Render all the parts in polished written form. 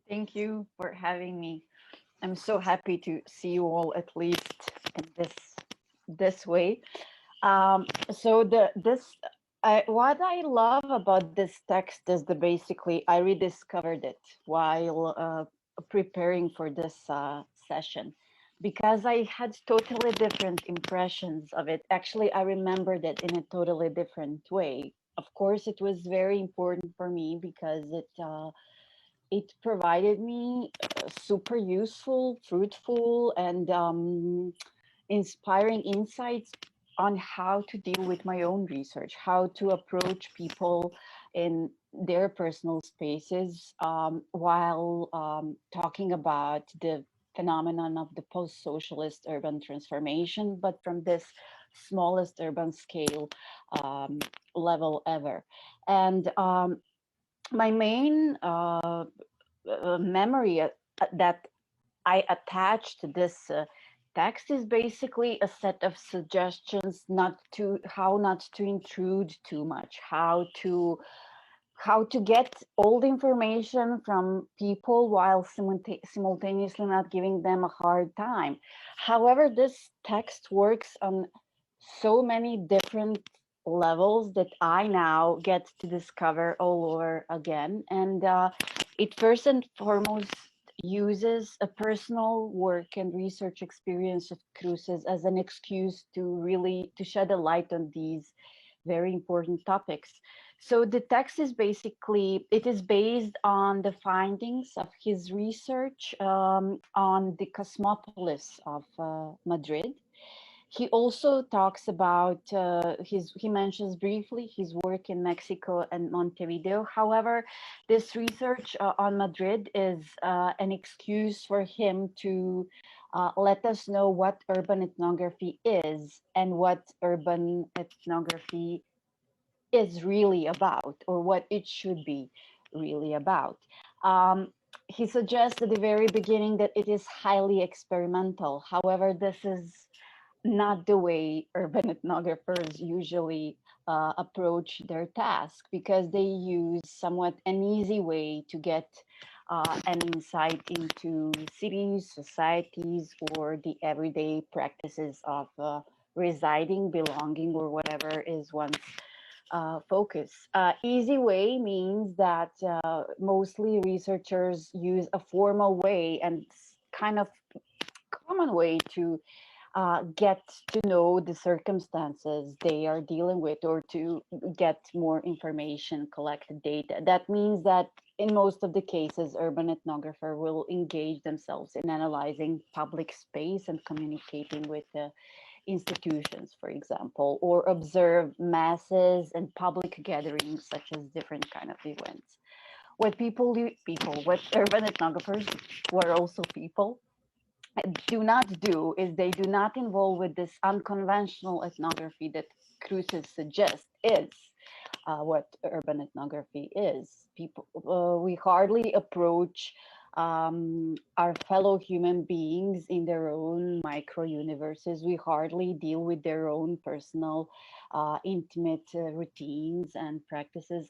Thank you for having me. I'm so happy to see you all at least in this way. So what I love about this text is the basically I rediscovered it while preparing for this session because I had totally different impressions of it. Actually, I remembered it in a totally different way. Of course, it was very important for me because it provided me super useful, fruitful, and inspiring insights on how to deal with my own research, how to approach people in their personal spaces while talking about the phenomenon of the post-socialist urban transformation, but from this smallest urban scale um, level ever. And my main memory that I attached to this text is basically a set of suggestions not to how not to intrude too much, how to get all the information from people while simultaneously not giving them a hard time. However, this text works on so many different levels that I now get to discover all over again. And it first and foremost uses a personal work and research experience of Cruces as an excuse to really to shed a light on these very important topics. So the text is basically it is based on the findings of his research on the cosmopolis of Madrid. He also talks about he mentions briefly his work in Mexico and Montevideo. However, this research on Madrid is an excuse for him to let us know what urban ethnography is and what urban ethnography is really about, or what it should be really about. Um, he suggests at the very beginning that it is highly experimental. However, this is not the way urban ethnographers usually approach their task, because they use somewhat an easy way to get an insight into cities, societies, or the everyday practices of residing, belonging, or whatever is one's focus. Easy way means that mostly researchers use a formal way and kind of common way to get to know the circumstances they are dealing with, or to get more information, collect data. That means that in most of the cases, urban ethnographer will engage themselves in analyzing public space and communicating with the institutions, for example, or observe masses and public gatherings such as different kind of events. What urban ethnographers, who are also people, do not do is they do not involve with this unconventional ethnography that Cruces suggests is what urban ethnography is. We hardly approach our fellow human beings in their own micro universes. We hardly deal with their own personal, intimate routines and practices.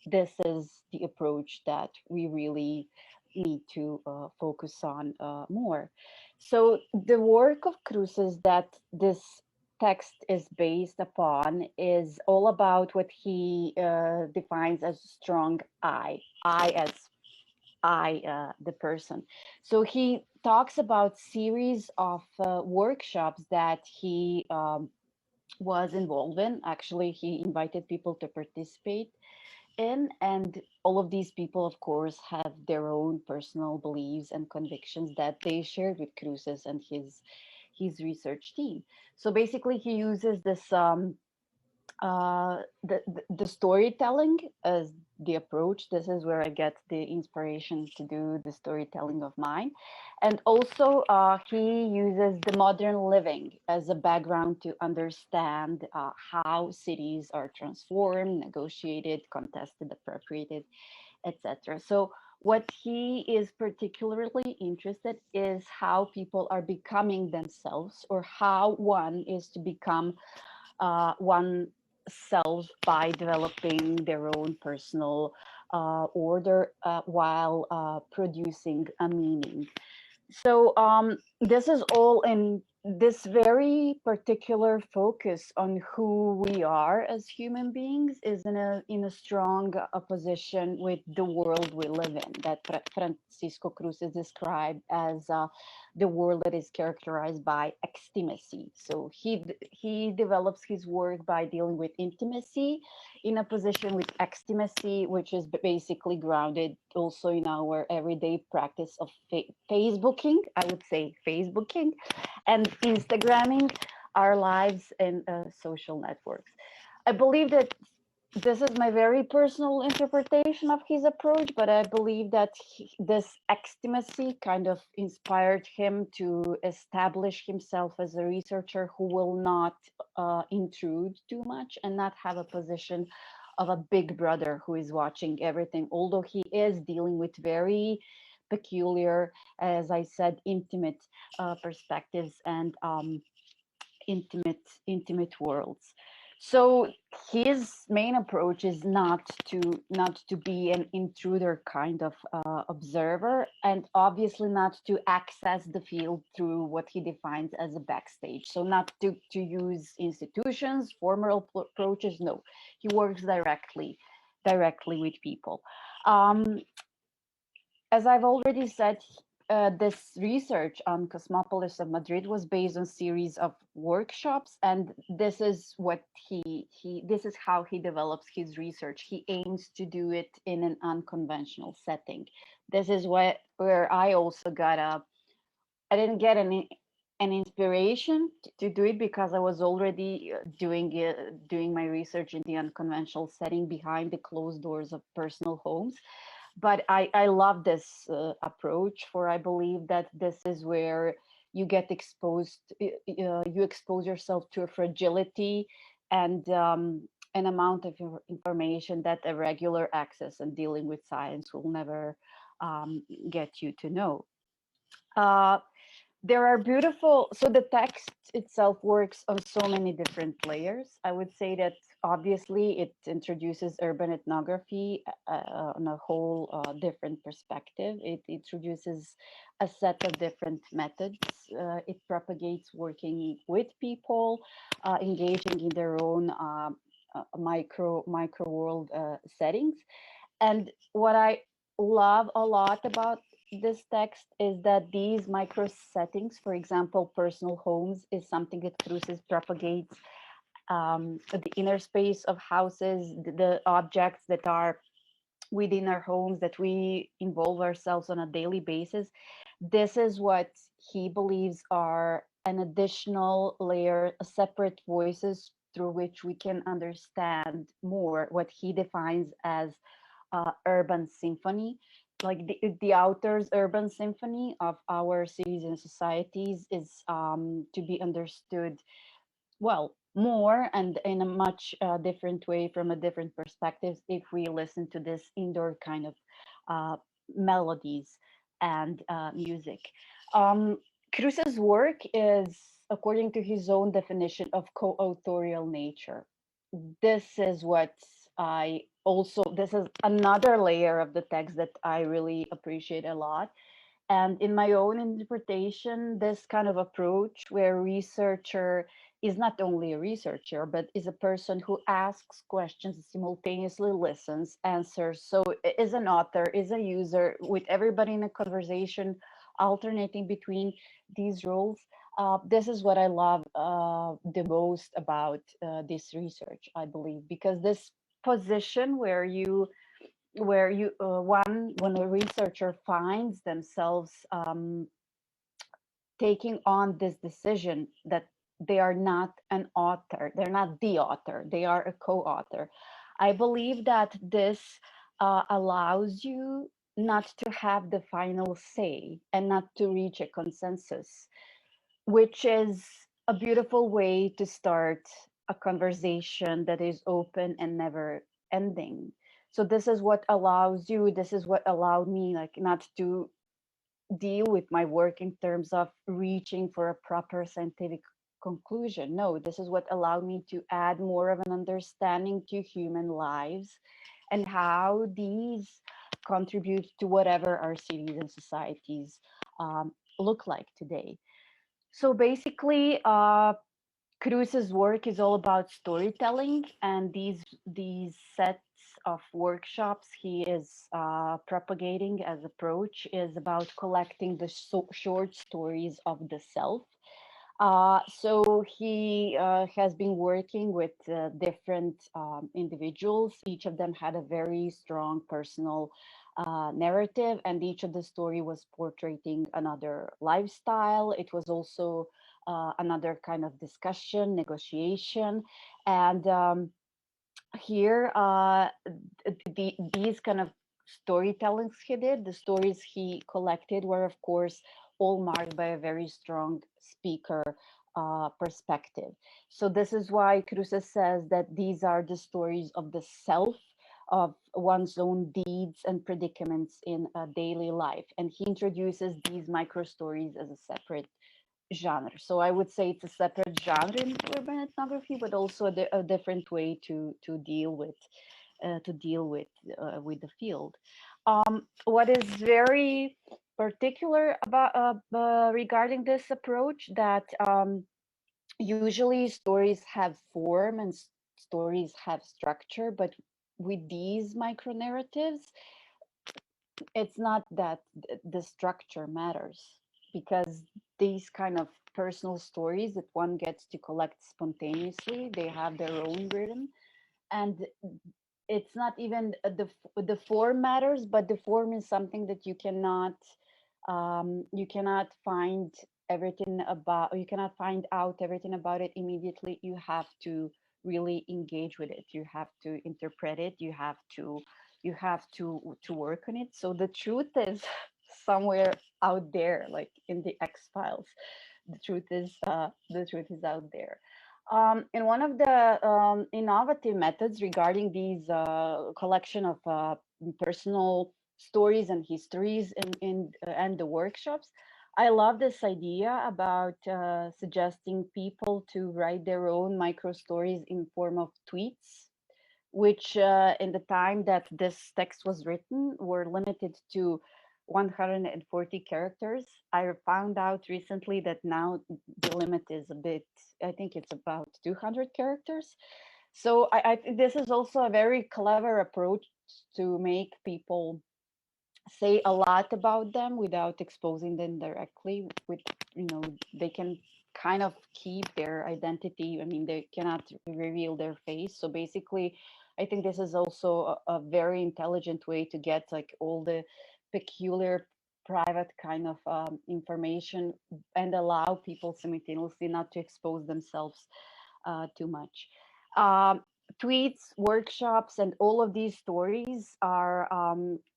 This is the approach that we really need to focus on more. So the work of Cruces that this text is based upon is all about what he defines as strong I as the person. So he talks about series of workshops that he was involved in. Actually, he invited people to participate in, and all of these people, of course, have their own personal beliefs and convictions that they shared with Cruces and his research team. So basically, he uses this the storytelling as the approach. This is where I get the inspiration to do the storytelling of mine. And also he uses the modern living as a background to understand how cities are transformed, negotiated, contested, appropriated, etc. So what he is particularly interested is how people are becoming themselves, or how one is to become oneself by developing their own personal order while producing a meaning. So this is all in this very particular focus on who we are as human beings is in a strong opposition with the world we live in, that Francisco Cruces described as the world that is characterized by extimacy. So he develops his work by dealing with intimacy in a position with extimacy, which is basically grounded also in our everyday practice of Facebooking, I would say Facebooking, and Instagramming our lives in social networks. I believe that this is my very personal interpretation of his approach, but I believe that this extimacy kind of inspired him to establish himself as a researcher who will not intrude too much and not have a position of a big brother who is watching everything, although he is dealing with very peculiar, as I said, intimate perspectives and intimate worlds. So his main approach is not to be an intruder kind of observer, and obviously not to access the field through what he defines as a backstage. So not to use institutions, formal approaches. No, he works directly with people. Um, as I've already said, this research on Cosmopolis of Madrid was based on series of workshops, and this is what this is how he develops his research. He aims to do it in an unconventional setting. This is where I also got I didn't get an inspiration to do it because I was already doing my research in the unconventional setting behind the closed doors of personal homes. But I love this approach, for I believe that this is where you get exposed, you expose yourself to a fragility and an amount of information that a regular access and dealing with science will never get you to know. Uh, there are beautiful, so the text itself works on so many different layers. I would say that obviously it introduces urban ethnography on a whole different perspective. It introduces a set of different methods. It propagates working with people, engaging in their own micro world settings. And what I love a lot about this text is that these micro settings, for example, personal homes, is something that Cruces propagates. The inner space of houses, the objects that are within our homes that we involve ourselves on a daily basis. This is what he believes are an additional layer, separate voices through which we can understand more what he defines as urban symphony. Like the author's urban symphony of our cities and societies is to be understood well more and in a much different way from a different perspectives if we listen to this indoor kind of uh, melodies and music. Cruz's work is, according to his own definition of co-authorial nature. This is what I also, this is another layer of the text that I really appreciate a lot. And in my own interpretation, this kind of approach where researcher is not only a researcher, but is a person who asks questions, simultaneously listens, answers. So is an author, is a user, with everybody in a conversation, alternating between these roles. This is what I love the most about this research, I believe, because this position where you when a researcher finds themselves taking on this decision that they are not an author, they're not the author, they are a co-author. I believe that this allows you not to have the final say and not to reach a consensus, which is a beautiful way to start a conversation that is open and never ending. So this is what allows you, this is what allowed me, like, not to deal with my work in terms of reaching for a proper scientific conclusion. No, this is what allowed me to add more of an understanding to human lives and how these contribute to whatever our cities and societies look like today. So basically, Cruces' work is all about storytelling, and these sets of workshops he is propagating as approach is about collecting the short stories of the self. So he has been working with different individuals. Each of them had a very strong personal narrative, and each of the story was portraying another lifestyle. It was also another kind of discussion, negotiation, and here these kind of storytellings he did, the stories he collected were of course all marked by a very strong speaker perspective. So this is why Cruces says that these are the stories of the self, of one's own deeds and predicaments in daily life, and he introduces these micro stories as a separate genre. So I would say it's a separate genre in urban ethnography, but also a different way to deal with the field. What is very particular about regarding this approach that usually stories have form and stories have structure, but with these micro narratives, it's not that the structure matters, because these kind of personal stories that one gets to collect spontaneously, they have their own rhythm, and it's not even the form matters, but the form is something that you cannot find everything about, you cannot find out everything about it immediately. You have to really engage with it, you have to interpret it, you have to work on it. So the truth is somewhere out there, like in the X Files. The truth is out there. And one of the innovative methods regarding these collection of personal stories and histories in and the workshops, I love this idea about suggesting people to write their own micro stories in form of tweets, which in the time that this text was written were limited to 140 characters. I found out recently that now the limit is a bit, I think it's about 200 characters. So I think this is also a very clever approach to make people say a lot about them without exposing them directly. With, they can kind of keep their identity. I mean, they cannot reveal their face. So basically, I think this is also a very intelligent way to get like all the peculiar private kind of information, and allow people simultaneously not to expose themselves too much. Um, Tweets, workshops, and all of these stories are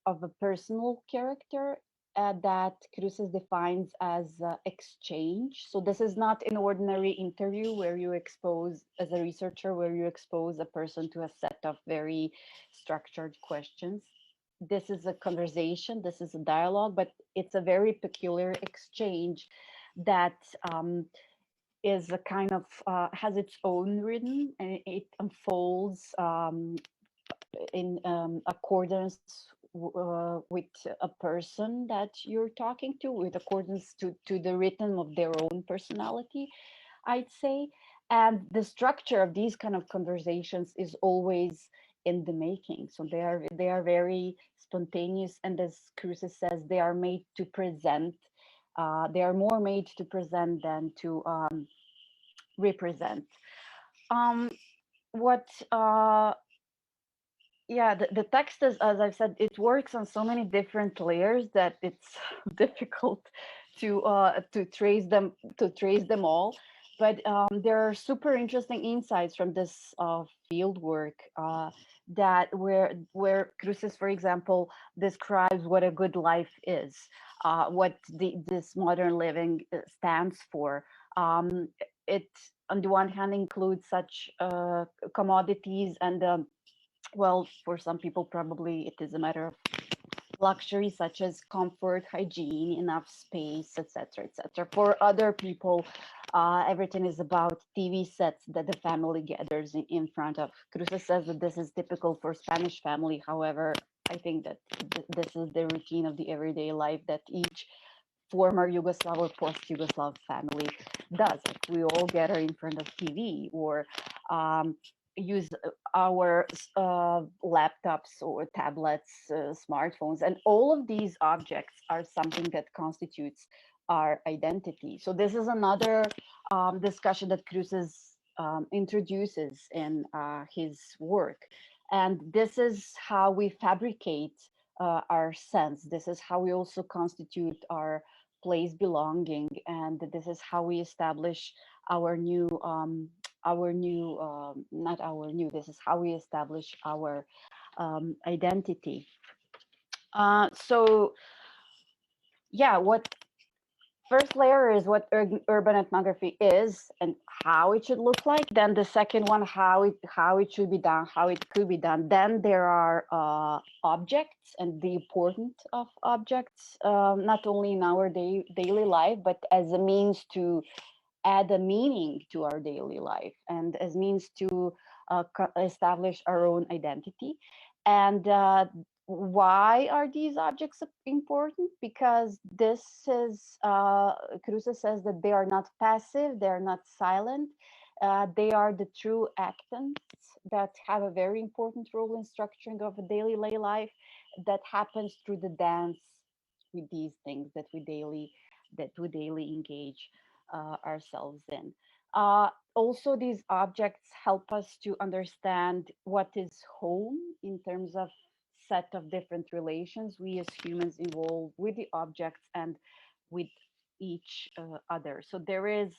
of a personal character that Cruces defines as exchange. So this is not an ordinary interview where you expose, as a researcher, where you expose a person to a set of very structured questions. This is a conversation, this is a dialogue, but it's a very peculiar exchange that is a kind of has its own rhythm, and it unfolds in accordance with a person that you're talking to, with accordance to the rhythm of their own personality, I'd say. And the structure of these kind of conversations is always in the making. So they are very spontaneous, and as Cruces says, they are made to present. They are more made to present than to represent. Um, what Yeah, the text is, as I've said, it works on so many different layers that it's difficult to trace them all. But there are super interesting insights from this field work, that where Cruces, for example, describes what a good life is, what this modern living stands for. Um, it, on the one hand, includes such commodities and well, for some people, probably it is a matter of luxuries such as comfort, hygiene, enough space, etc., etc. For other people, everything is about TV sets that the family gathers in front of. Cruces says that this is typical for Spanish family. However, I think that this is the routine of the everyday life that each former Yugoslav or post-Yugoslav family does. Like we all gather in front of TV or um, use our laptops or tablets, smartphones, and all of these objects are something that constitutes our identity. So this is another discussion that Cruces introduces in his work. And this is how we fabricate our sense. This is how we also constitute our place belonging, and this is how we establish our not our new. This is how we establish our identity. So yeah, what first layer is what urban ethnography is and how it should look like. Then the second one, how it should be done, how it could be done. Then there are objects and the importance of objects, not only in our daily life, but as a means to add a meaning to our daily life and as means to establish our own identity. And why are these objects important? Because this is, Cruces says that they are not passive, they are not silent, they are the true actants that have a very important role in structuring of a daily life that happens through the dance with these things that we daily engage ourselves in. Also, these objects help us to understand what is home in terms of set of different relations we as humans involve with the objects and with each other. So there is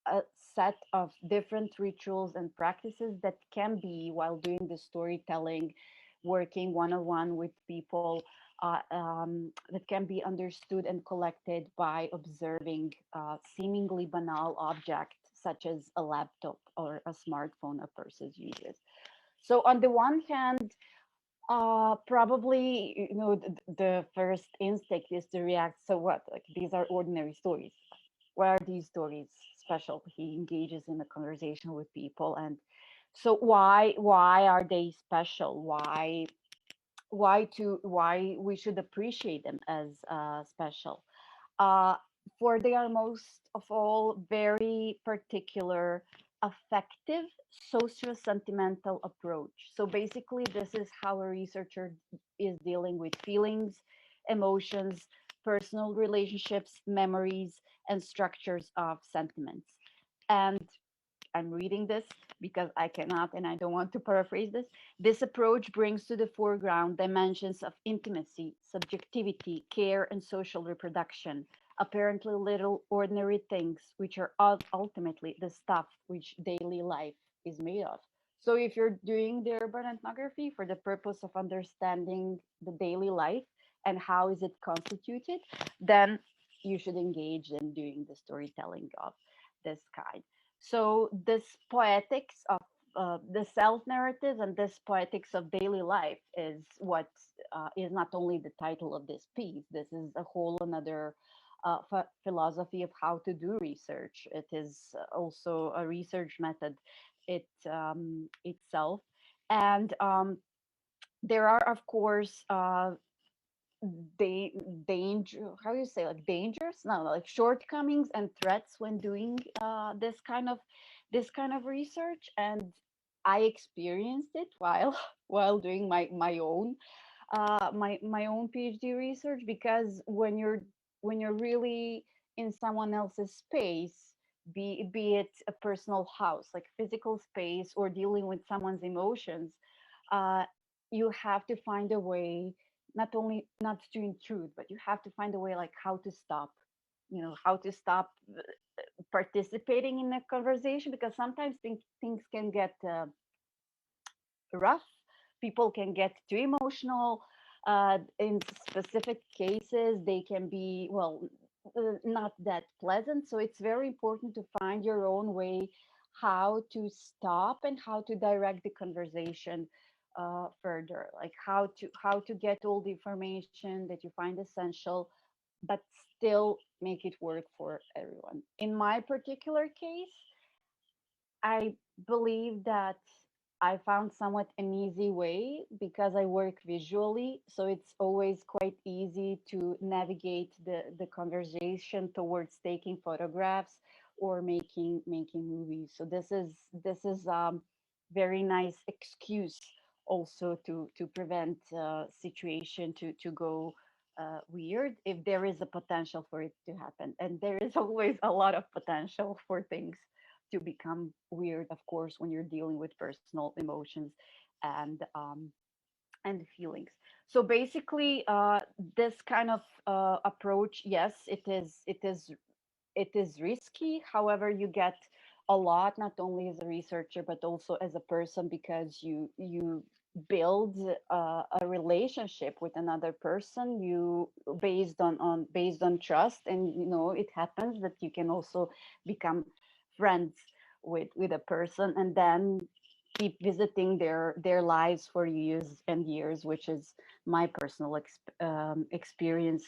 a set of different rituals and practices that can be while doing the storytelling, working one-on-one with people, that can be understood and collected by observing seemingly banal objects such as a laptop or a smartphone a person uses. So on the one hand, probably the first instinct is to react. So what? Like these are ordinary stories. Why are these stories special? He engages in a conversation with people, and so why are they special? Why we should appreciate them as special? uh, for they are most of all very particular, affective, socio-sentimental approach. So basically, this is how a researcher is dealing with feelings, emotions, personal relationships, memories, and structures of sentiments. And I'm reading this because I cannot and I don't want to paraphrase this. This approach brings to the foreground dimensions of intimacy, subjectivity, care, and social reproduction, apparently little ordinary things, which are ultimately the stuff which daily life is made of. So, if you're doing the urban ethnography for the purpose of understanding the daily life and how is it constituted, then you should engage in doing the storytelling of this kind. So this poetics of the self narrative and this poetics of daily life is what is not only the title of this piece. This is a whole another philosophy of how to do research. It is also a research method itself, and there are of course da- danger how do you say like dangers no like shortcomings and threats when doing this kind of research, and I experienced it while while doing my own PhD research, because when you're really in someone else's space, be it a personal house like physical space or dealing with someone's emotions, uh, you have to find a way not only not to intrude, but you have to find a way like how to stop, how to stop participating in a conversation, because sometimes things can get rough. People can get too emotional. In specific cases, they can be, well, not that pleasant. So it's very important to find your own way how to stop and how to direct the conversation further, like how to get all the information that you find essential, but still make it work for everyone. In my particular case, I believe that I found somewhat an easy way because I work visually, so it's always quite easy to navigate the conversation towards taking photographs or making movies. So this is very nice excuse also to prevent situation to go weird if there is a potential for it to happen, and there is always a lot of potential for things to become weird, of course, when you're dealing with personal emotions and and feelings. So basically, this kind of approach, yes, it is risky. However, you get a lot, not only as a researcher but also as a person, because you build a relationship with another person, you based on trust, and it happens that you can also become friends with a person, and then keep visiting their lives for years and years, which is my personal experience.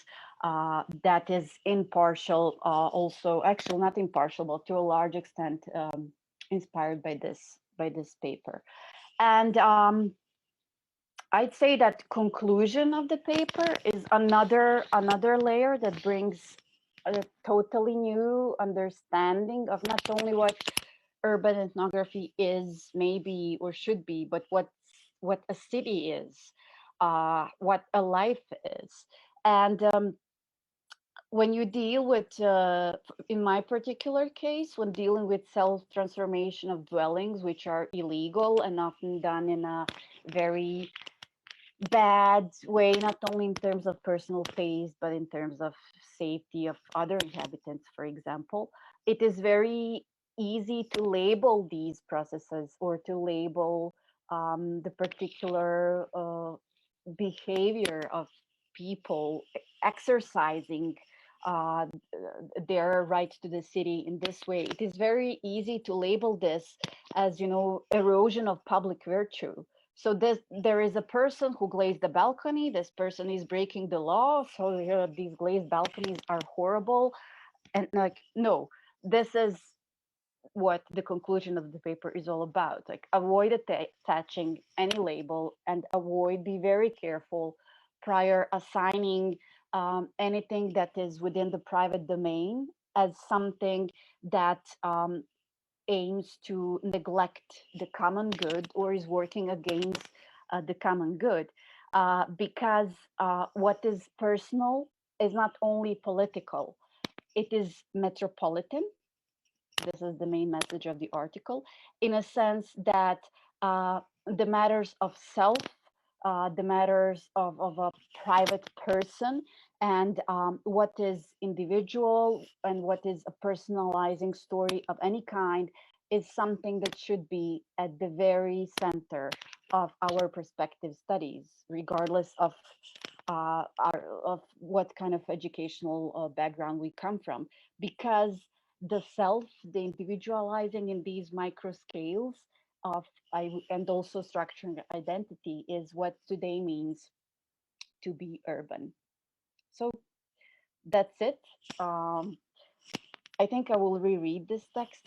That is impartial, also actually not impartial, but to a large extent inspired by this paper. And I'd say that conclusion of the paper is another layer that brings a totally new understanding of not only what urban ethnography is, maybe, or should be, but what a city is, what a life is. And when you deal with, in my particular case, when dealing with self transformation of dwellings, which are illegal and often done in a very bad way, not only in terms of personal space, but in terms of safety of other inhabitants, for example, it is very easy to label these processes or to label the particular behavior of people exercising uh, their right to the city in this way. It is very easy to label this as, erosion of public virtue. So there is a person who glazed the balcony. This person is breaking the law. So these glazed balconies are horrible. And like, no, this is what the conclusion of the paper is all about. Like, avoid attaching any label, and be very careful prior assigning anything that is within the private domain as something that aims to neglect the common good or is working against the common good. Because what is personal is not only political, it is metropolitan. This is the main message of the article, in a sense that the matters of self, the matters of a private person, and what is individual and what is a personalizing story of any kind is something that should be at the very center of our prospective studies, regardless of what kind of educational background we come from, because the self, the individualizing in these micro scales of and also structuring identity is what today means to be urban. So that's it. Um, I think I will reread this text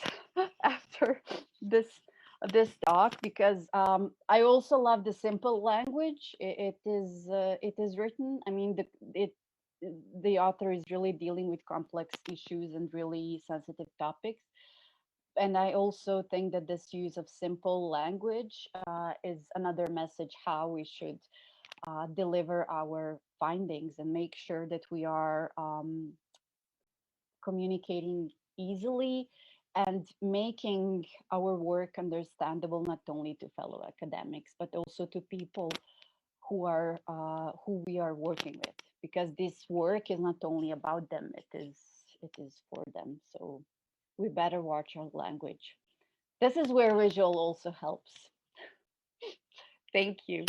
after this this talk, because I also love the simple language. It is written. I mean, the author is really dealing with complex issues and really sensitive topics. And I also think that this use of simple language is another message how we should deliver our findings and make sure that we are communicating easily and making our work understandable not only to fellow academics but also to people who we are working with, because this work is not only about them, it is for them. So we better watch our language. This is where visual also helps. Thank you.